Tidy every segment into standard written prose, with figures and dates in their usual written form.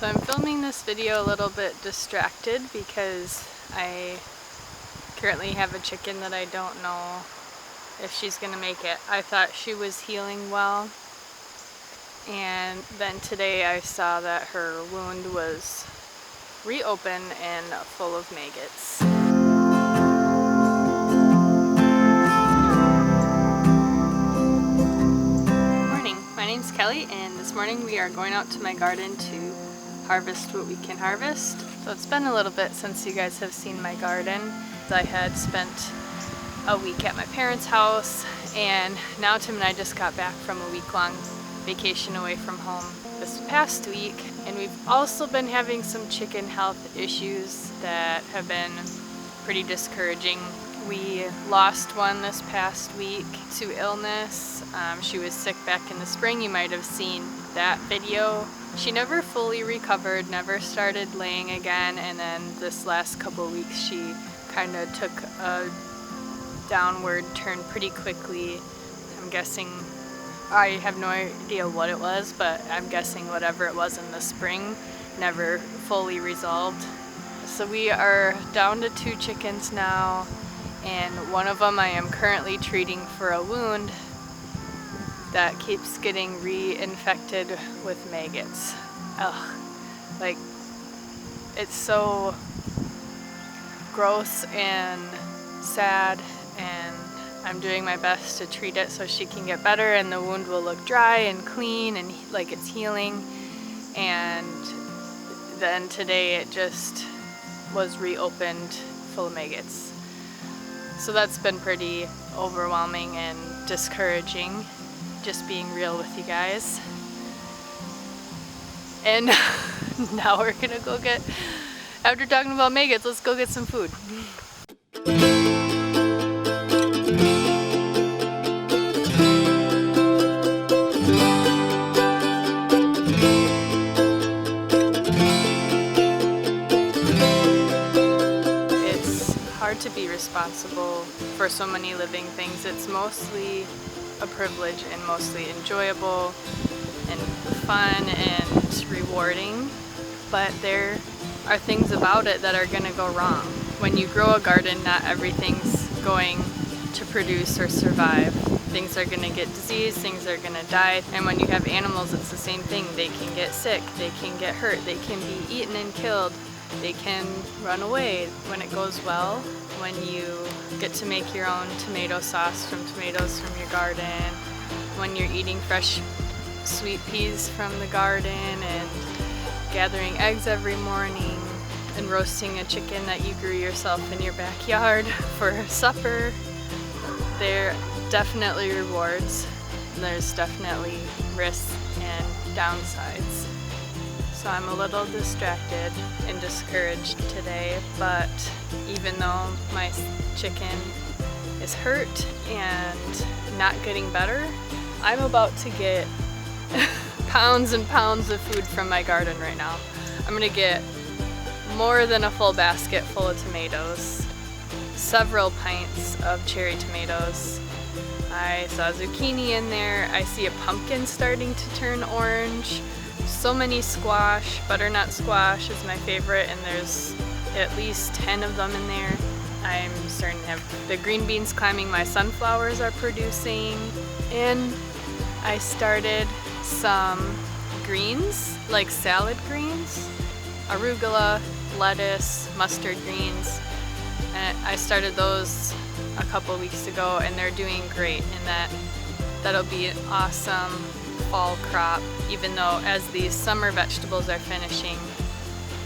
So I'm filming this video a little bit distracted because I currently have a chicken that I don't know if she's gonna make it. I thought she was healing well, and then today I saw that her wound was reopened and full of maggots. Morning, my name's Kelly, and this morning we are going out to my garden to harvest what we can harvest. So it's been a little bit since you guys have seen my garden. I had spent a week at my parents' house, and now Tim and I just got back from a week-long vacation away from home this past week, and we've also been having some chicken health issues that have been pretty discouraging. We lost one this past week to illness. She was sick back in the spring. You might have seen that video. She never fully recovered, never started laying again, and then this last couple weeks she kind of took a downward turn pretty quickly. I'm guessing, I have no idea what it was, but I'm guessing whatever it was in the spring never fully resolved. So we are down to 2 chickens now, and one of them I am currently treating for a wound that keeps getting reinfected with maggots. Ugh, like, it's so gross and sad, and I'm doing my best to treat it so she can get better and the wound will look dry and clean and like it's healing. And then today it just was reopened full of maggots. So that's been pretty overwhelming and discouraging, just being real with you guys. And now we're gonna go get, after talking about maggots, let's go get some food. To be responsible for so many living things. It's mostly a privilege and mostly enjoyable and fun and rewarding, but there are things about it that are going to go wrong. When you grow a garden, not everything's going to produce or survive. Things are going to get diseased, things are going to die, and when you have animals, it's the same thing. They can get sick, they can get hurt, they can be eaten and killed, they can run away. When it goes well, when you get to make your own tomato sauce from tomatoes from your garden, when you're eating fresh sweet peas from the garden and gathering eggs every morning and roasting a chicken that you grew yourself in your backyard for supper, there are definitely rewards. There's definitely risks and downsides. So I'm a little distracted and discouraged today, but even though my chicken is hurt and not getting better, I'm about to get pounds and pounds of food from my garden right now. I'm gonna get more than a full basket full of tomatoes, several pints of cherry tomatoes. I saw zucchini in there. I see a pumpkin starting to turn orange. So many squash. Butternut squash is my favorite, and there's at least 10 of them in there. I'm starting to have the green beans climbing. My sunflowers are producing, and I started some greens, like salad greens, arugula, lettuce, mustard greens, and I started those a couple weeks ago, and they're doing great, and that'll be an awesome fall crop, even though as these summer vegetables are finishing,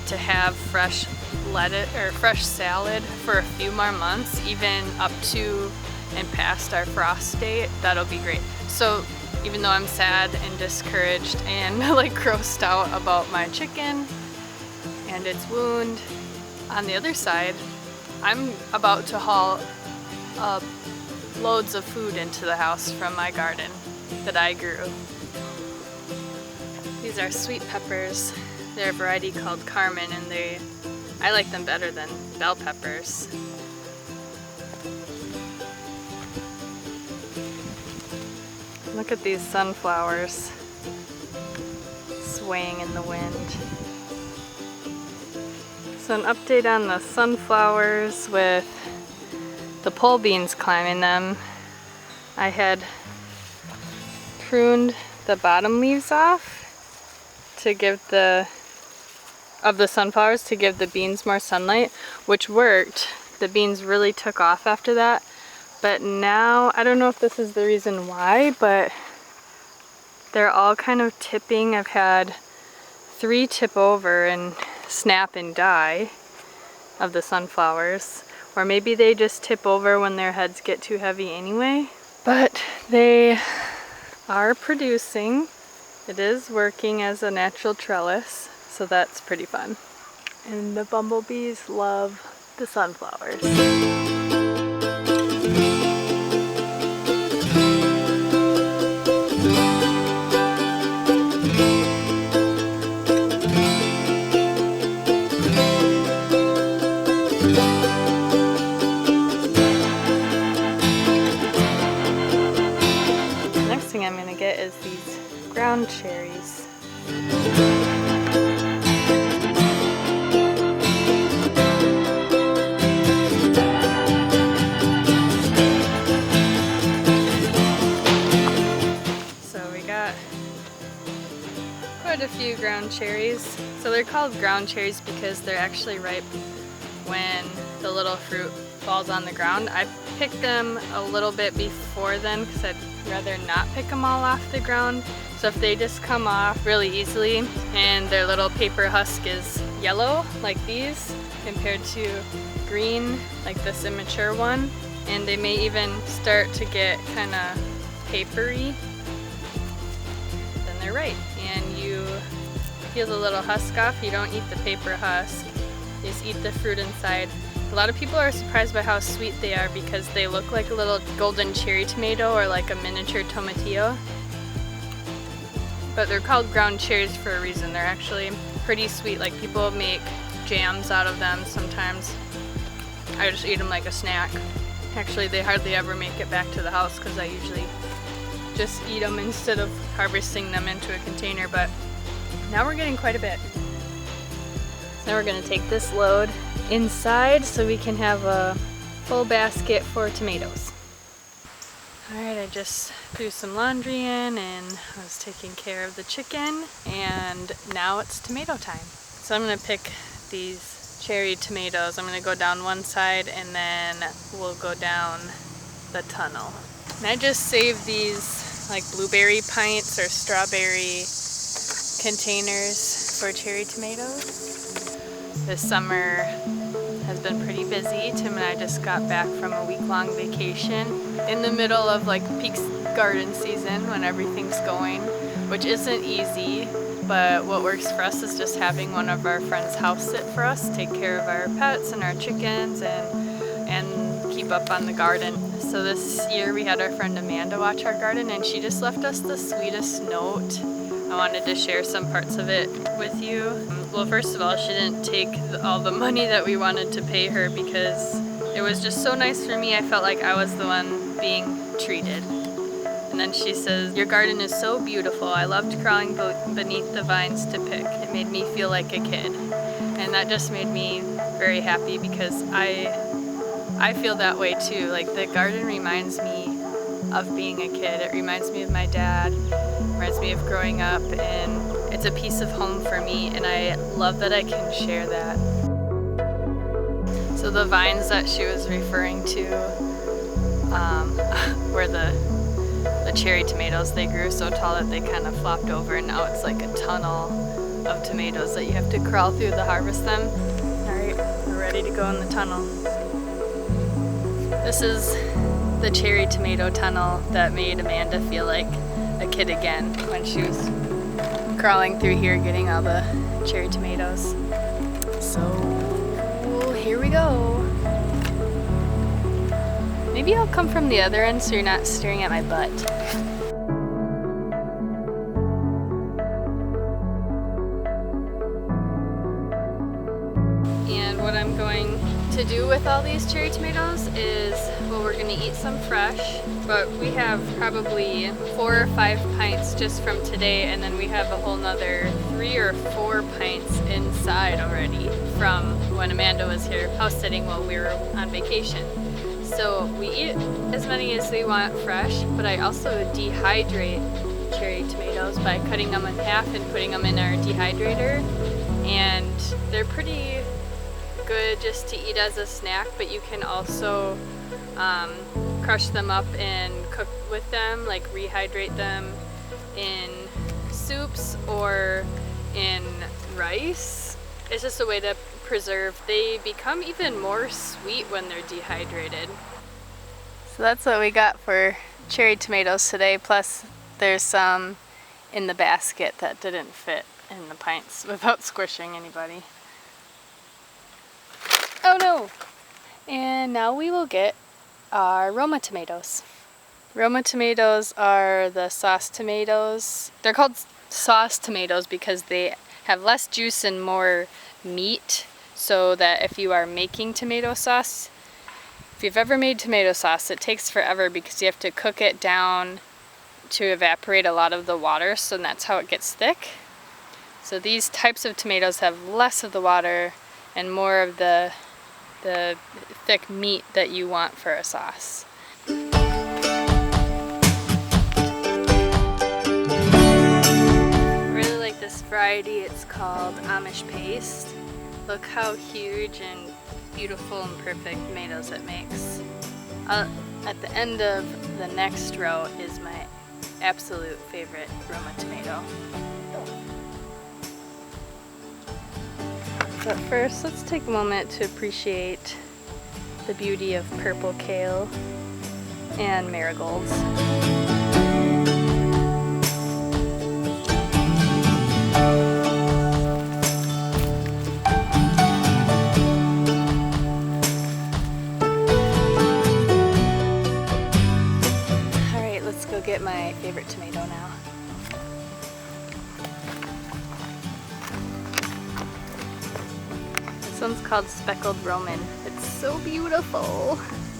to have fresh lettuce or fresh salad for a few more months, even up to and past our frost date, that'll be great. So even though I'm sad and discouraged and like grossed out about my chicken and its wound, on the other side, I'm about to haul loads of food into the house from my garden that I grew. These are sweet peppers. They're a variety called Carmen, and I like them better than bell peppers. Look at these sunflowers swaying in the wind. So an update on the sunflowers with the pole beans climbing them. I had pruned the bottom leaves off to give the sunflowers to give the beans more sunlight, which worked. The beans really took off after that. But now, I don't know if this is the reason why, but they're all kind of tipping. I've had 3 tip over and snap and die of the sunflowers. Or maybe they just tip over when their heads get too heavy anyway. But they are producing. It is working as a natural trellis, so that's pretty fun. And the bumblebees love the sunflowers. Next thing I'm gonna get is these ground cherries. Quite a few ground cherries. So they're called ground cherries because they're actually ripe when the little fruit falls on the ground. I picked them a little bit before then because I'd rather not pick them all off the ground. So if they just come off really easily and their little paper husk is yellow like these compared to green like this immature one, and they may even start to get kind of papery, then they're ripe. And you peel the little husk off. You don't eat the paper husk, you just eat the fruit inside. A lot of people are surprised by how sweet they are because they look like a little golden cherry tomato or like a miniature tomatillo. But they're called ground cherries for a reason. They're actually pretty sweet. Like, people make jams out of them sometimes. I just eat them like a snack. Actually, they hardly ever make it back to the house because I usually just eat them instead of harvesting them into a container. But now we're getting quite a bit. Now we're going to take this load inside so we can have a full basket for tomatoes. Alright, I just threw some laundry in and I was taking care of the chicken, and now it's tomato time. So I'm going to pick these cherry tomatoes. I'm going to go down one side and then we'll go down the tunnel. And I just saved these like blueberry pints or strawberry containers for cherry tomatoes. This summer has been pretty busy. Tim and I just got back from a week-long vacation in the middle of like peak garden season when everything's going, which isn't easy, but what works for us is just having one of our friends house sit for us, take care of our pets and our chickens and keep up on the garden. So this year we had our friend Amanda watch our garden, and she just left us the sweetest note. I wanted to share some parts of it with you. Well, first of all, she didn't take all the money that we wanted to pay her because it was just so nice for me. I felt like I was the one being treated. And then she says, "Your garden is so beautiful. I loved crawling beneath the vines to pick. It made me feel like a kid." And that just made me very happy because I feel that way too. Like, the garden reminds me of being a kid. It reminds me of my dad, reminds me of growing up, and it's a piece of home for me, and I love that I can share that. So the vines that she was referring to were the cherry tomatoes. They grew so tall that they kind of flopped over, and now it's like a tunnel of tomatoes that you have to crawl through to harvest them. Alright, we're ready to go in the tunnel. This is the cherry tomato tunnel that made Amanda feel like a kid again when she was crawling through here getting all the cherry tomatoes. So here we go. Maybe I'll come from the other end so you're not staring at my butt. And what I'm going to do with all these cherry tomatoes is, well, we're going to eat some fresh, but we have probably 4 or 5 pints just from today, and then we have a whole nother 3 or 4 pints inside already from when Amanda was here homesteading while we were on vacation. So we eat as many as we want fresh, but I also dehydrate cherry tomatoes by cutting them in half and putting them in our dehydrator. And they're pretty good just to eat as a snack, but you can also crush them up and cook with them, like rehydrate them in soups or in rice. It's just a way to preserve. They become even more sweet when they're dehydrated. So that's what we got for cherry tomatoes today, plus there's some in the basket that didn't fit in the pints without squishing anybody. Oh no! And now we will get our Roma tomatoes. Roma tomatoes are the sauce tomatoes. They're called sauce tomatoes because they have less juice and more meat, so that if you are making tomato sauce, if you've ever made tomato sauce, it takes forever because you have to cook it down to evaporate a lot of the water, so that's how it gets thick. So these types of tomatoes have less of the water and more of the thick meat that you want for a sauce. I really like this variety. It's called Amish paste. Look how huge and beautiful and perfect tomatoes it makes. At the end of the next row is my absolute favorite Roma tomato. But first, let's take a moment to appreciate the beauty of purple kale and marigolds. Alright, let's go get my favorite tomato now. This one's called speckled Roman. It's so beautiful.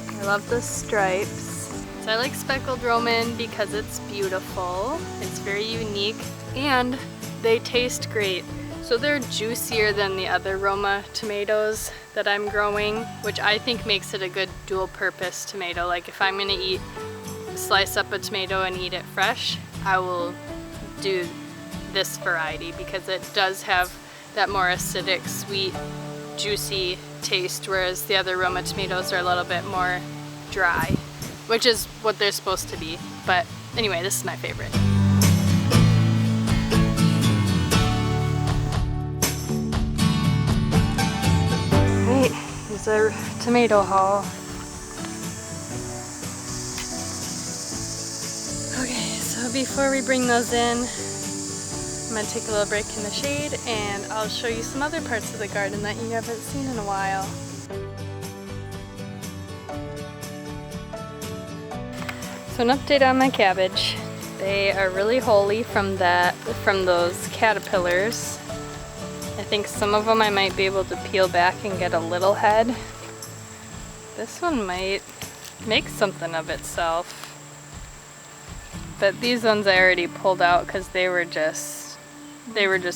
I love the stripes. So I like speckled Roman because it's beautiful, it's very unique, and they taste great. So they're juicier than the other Roma tomatoes that I'm growing, which I think makes it a good dual purpose tomato. Like if I'm gonna slice up a tomato and eat it fresh, I will do this variety because it does have that more acidic, sweet, juicy taste, whereas the other Roma tomatoes are a little bit more dry, which is what they're supposed to be. But anyway, this is my favorite. Alright, here's our tomato haul. Okay, so before we bring those in, I'm going to take a little break in the shade and I'll show you some other parts of the garden that you haven't seen in a while. So an update on my cabbage. They are really holy from those caterpillars. I think some of them I might be able to peel back and get a little head. This one might make something of itself. But these ones I already pulled out because they were just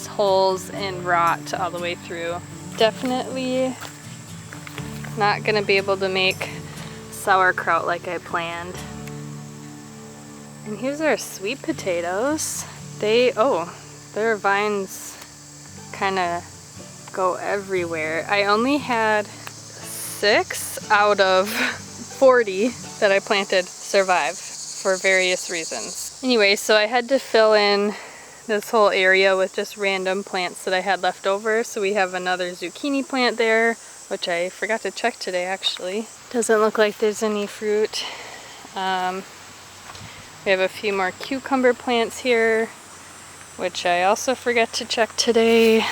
holes and rot all the way through. Definitely not gonna be able to make sauerkraut like I planned. And here's our sweet potatoes. Their vines kind of go everywhere. I only had 6 out of 40 that I planted survive for various reasons. Anyway, so I had to fill in this whole area with just random plants that I had left over. So we have another zucchini plant there, which I forgot to check today actually. Doesn't look like there's any fruit. We have a few more cucumber plants here, which I also forgot to check today.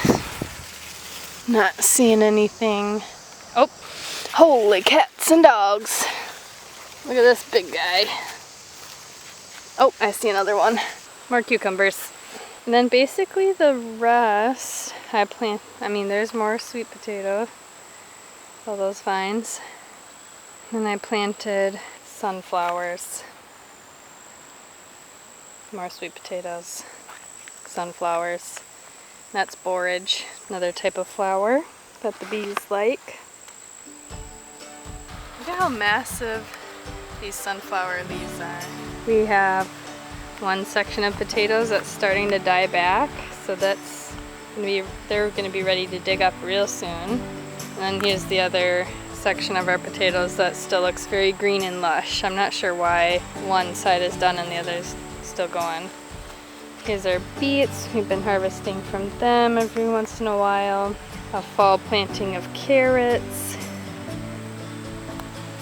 Not seeing anything. Oh, holy cats and dogs. Look at this big guy. Oh, I see another one. More cucumbers. And then basically the rest there's more sweet potato, all those vines. Then I planted sunflowers. More sweet potatoes, sunflowers. That's borage, another type of flower that the bees like. Look at how massive these sunflower leaves are. We have one section of potatoes that's starting to die back, so that's they're gonna be ready to dig up real soon. And then here's the other section of our potatoes that still looks very green and lush. I'm not sure why one side is done and the other is still going. Here's our beets. We've been harvesting from them every once in a while. A fall planting of carrots.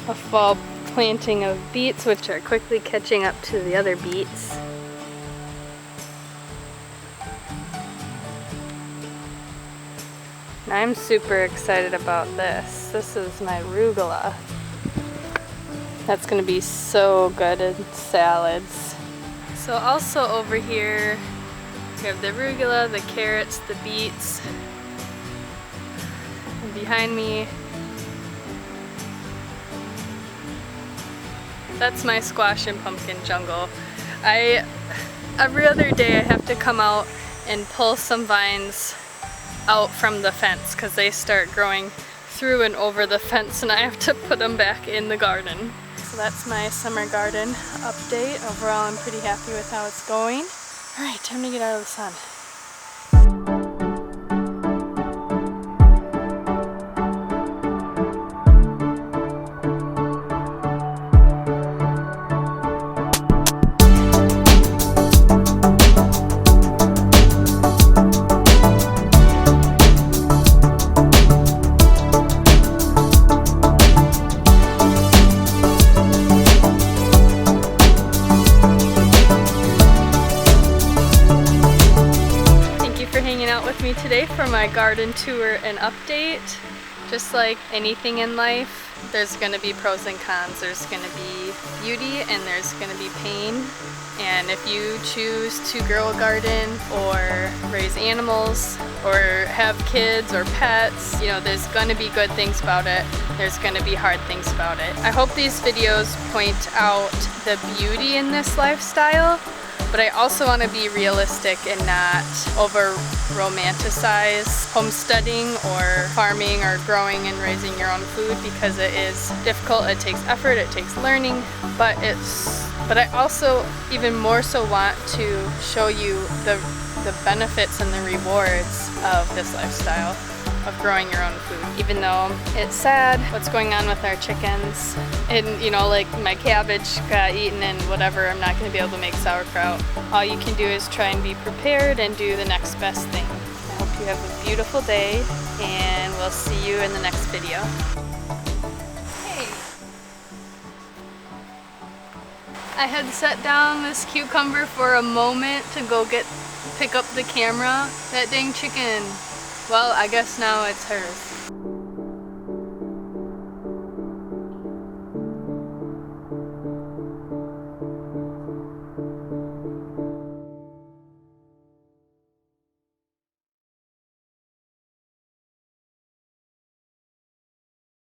A fall planting of beets, which are quickly catching up to the other beets. And I'm super excited about this. This is my arugula. That's gonna be so good in salads. So also over here, we have the arugula, the carrots, the beets. And behind me, that's my squash and pumpkin jungle. Every other day I have to come out and pull some vines out from the fence because they start growing through and over the fence and I have to put them back in the garden. So that's my summer garden update. Overall, I'm pretty happy with how it's going. All right, time to get out of the sun. With me today for my garden tour and update. Just like anything in life, there's going to be pros and cons. There's going to be beauty and there's going to be pain. And if you choose to grow a garden or raise animals or have kids or pets, you know, there's going to be good things about it. There's going to be hard things about it. I hope these videos point out the beauty in this lifestyle, but I also want to be realistic and not over romanticize homesteading or farming or growing and raising your own food, because it is difficult, it takes effort, it takes learning, but I also even more so want to show you the benefits and the rewards of this lifestyle of growing your own food. Even though it's sad what's going on with our chickens and, you know, like my cabbage got eaten and whatever, I'm not going to be able to make sauerkraut. All you can do is try and be prepared and do the next best thing. I hope you have a beautiful day and we'll see you in the next video. Hey! I had set down this cucumber for a moment to go pick up the camera. That dang chicken. Well, I guess now it's hers.